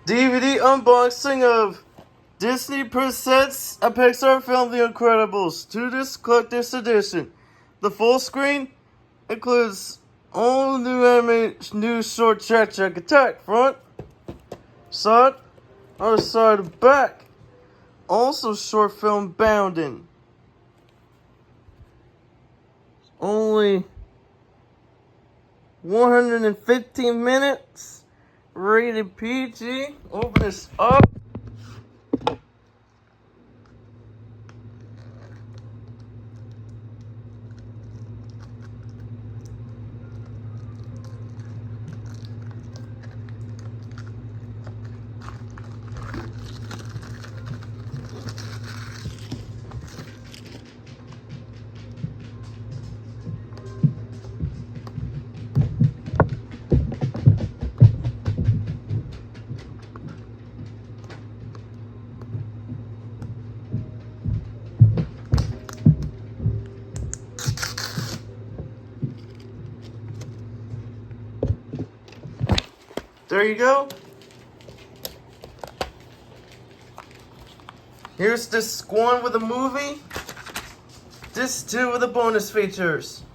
DVD unboxing of Disney Presents a Pixar film, The Incredibles, 2-disc collector's edition. The full screen includes all new short track attack front, side, other side, back. Also short film bounding. Only 115 minutes. Rated PG. Open this up. There you go. Here's disc 1 with a movie. Disc 2 with the bonus features.